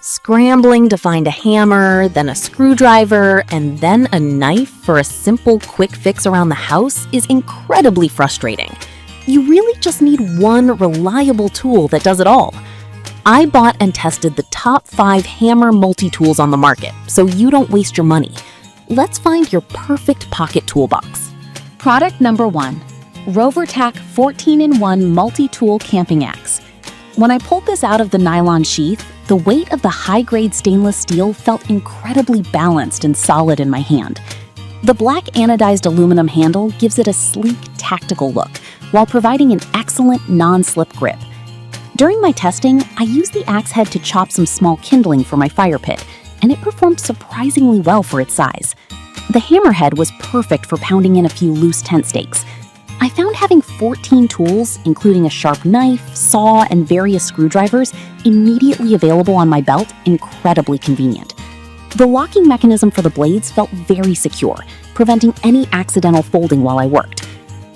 Scrambling to find a hammer, then a screwdriver, and then a knife for a simple quick fix around the house is incredibly frustrating. You really just need one reliable tool that does it all. I bought and tested the top 5 hammer multi-tools on the market, so you don't waste your money. Let's find your perfect pocket toolbox. Product number 1, RoverTac 14-in-1 Multi-Tool Camping Axe. When I pulled this out of the nylon sheath, the weight of the high-grade stainless steel felt incredibly balanced and solid in my hand. The black anodized aluminum handle gives it a sleek, tactical look, while providing an excellent non-slip grip. During my testing, I used the axe head to chop some small kindling for my fire pit, and it performed surprisingly well for its size. The hammerhead was perfect for pounding in a few loose tent stakes. I found having 14 tools, including a sharp knife, saw, and various screwdrivers, immediately available on my belt incredibly convenient. The locking mechanism for the blades felt very secure, preventing any accidental folding while I worked.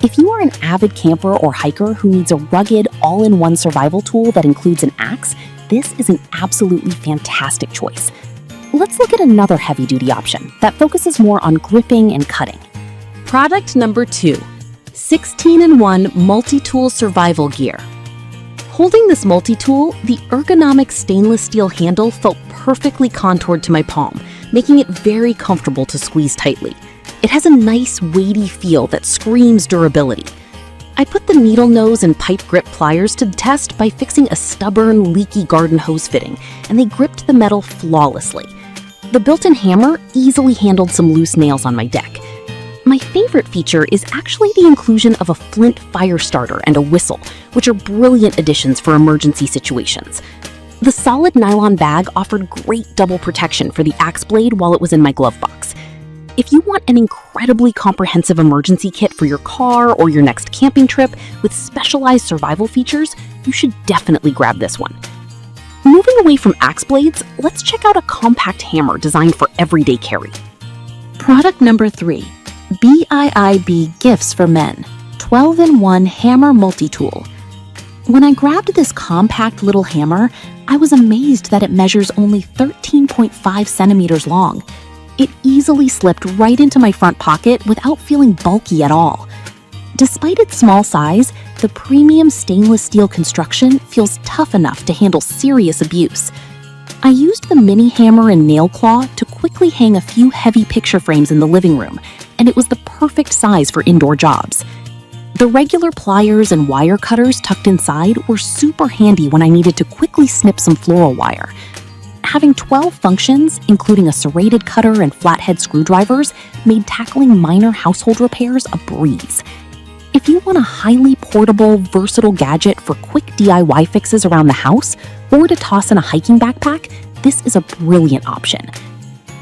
If you are an avid camper or hiker who needs a rugged, all-in-one survival tool that includes an axe, this is an absolutely fantastic choice. Let's look at another heavy-duty option that focuses more on gripping and cutting. Product number 2, 16-in-1 Multi-Tool Survival Gear. Holding this multi-tool, the ergonomic stainless steel handle felt perfectly contoured to my palm, making it very comfortable to squeeze tightly. It has a nice, weighty feel that screams durability. I put the needle nose and pipe grip pliers to the test by fixing a stubborn, leaky garden hose fitting, and they gripped the metal flawlessly. The built-in hammer easily handled some loose nails on my deck. My favorite feature is actually the inclusion of a flint fire starter and a whistle, which are brilliant additions for emergency situations. The solid nylon bag offered great double protection for the axe blade while it was in my glove box. If you want an incredibly comprehensive emergency kit for your car or your next camping trip with specialized survival features, you should definitely grab this one. Moving away from axe blades, let's check out a compact hammer designed for everyday carry. Product number 3, BIIB Gifts for Men 12-in-1 Hammer Multi-Tool. When I grabbed this compact little hammer, I was amazed that it measures only 13.5 centimeters long. It easily slipped right into my front pocket without feeling bulky at all. Despite its small size, the premium stainless steel construction feels tough enough to handle serious abuse. I used the mini hammer and nail claw to quickly hang a few heavy picture frames in the living room, and it was the perfect size for indoor jobs. The regular pliers and wire cutters tucked inside were super handy when I needed to quickly snip some floral wire. Having 12 functions, including a serrated cutter and flathead screwdrivers, made tackling minor household repairs a breeze. If you want a highly portable, versatile gadget for quick DIY fixes around the house, or to toss in a hiking backpack, this is a brilliant option.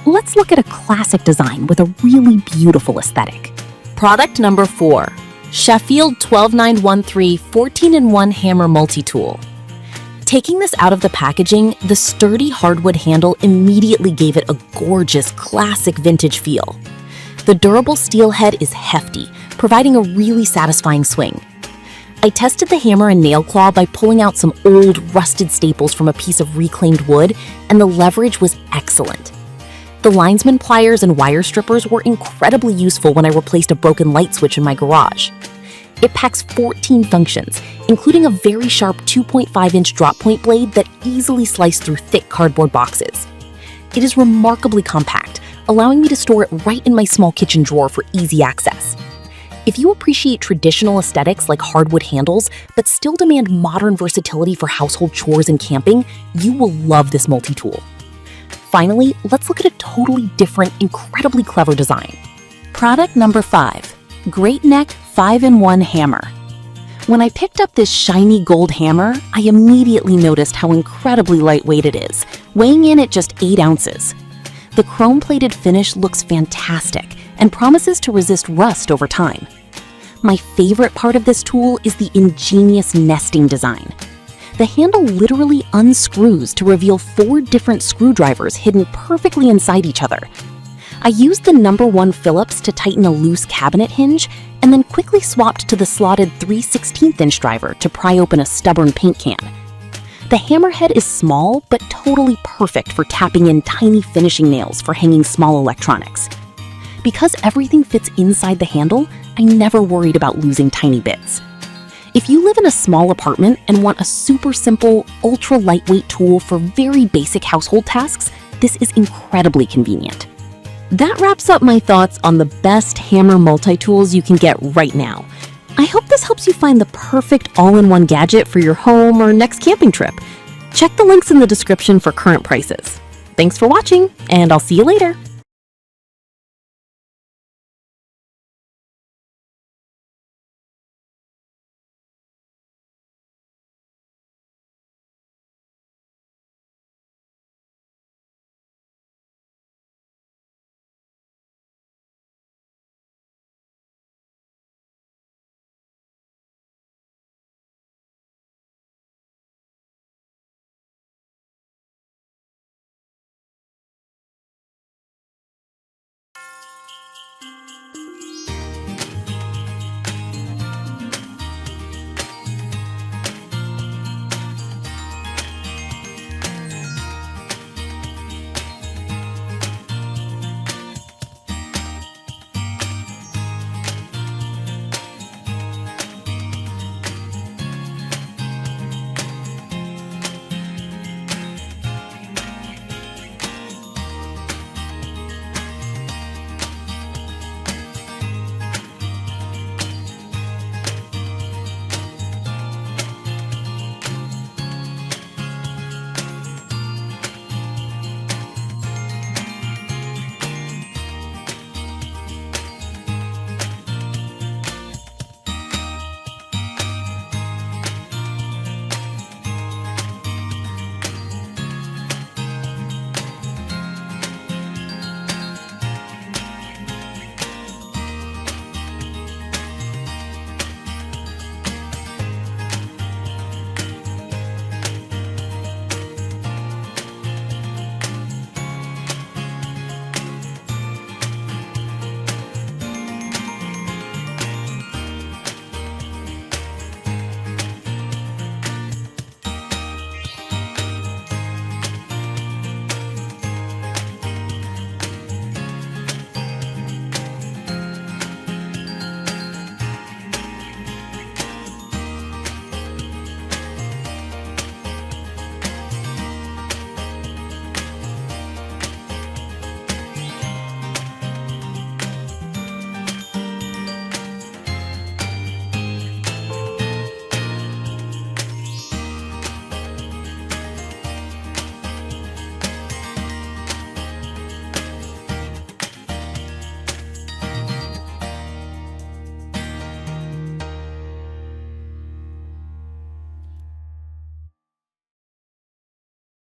Let's look at a classic design with a really beautiful aesthetic. Product number 4, Sheffield 12913 14-in-1 Hammer Multi-Tool. Taking this out of the packaging, the sturdy hardwood handle immediately gave it a gorgeous, classic vintage feel. The durable steel head is hefty, providing a really satisfying swing. I tested the hammer and nail claw by pulling out some old, rusted staples from a piece of reclaimed wood, and the leverage was excellent. The linesman pliers and wire strippers were incredibly useful when I replaced a broken light switch in my garage. It packs 14 functions, including a very sharp 2.5-inch drop point blade that easily sliced through thick cardboard boxes. It is remarkably compact, allowing me to store it right in my small kitchen drawer for easy access. If you appreciate traditional aesthetics like hardwood handles, but still demand modern versatility for household chores and camping, you will love this multi-tool. Finally, let's look at a totally different, incredibly clever design. Product number 5, Great Neck 5-in-1 Hammer. When I picked up this shiny gold hammer, I immediately noticed how incredibly lightweight it is, weighing in at just 8 ounces. The chrome-plated finish looks fantastic and promises to resist rust over time. My favorite part of this tool is the ingenious nesting design. The handle literally unscrews to reveal 4 different screwdrivers hidden perfectly inside each other. I used the number 1 Phillips to tighten a loose cabinet hinge, and then quickly swapped to the slotted 3/16" driver to pry open a stubborn paint can. The hammerhead is small but totally perfect for tapping in tiny finishing nails for hanging small electronics. Because everything fits inside the handle, I never worried about losing tiny bits. If you live in a small apartment and want a super simple, ultra lightweight tool for very basic household tasks, this is incredibly convenient. That wraps up my thoughts on the best hammer multi-tools you can get right now. I hope this helps you find the perfect all-in-one gadget for your home or next camping trip. Check the links in the description for current prices. Thanks for watching, and I'll see you later.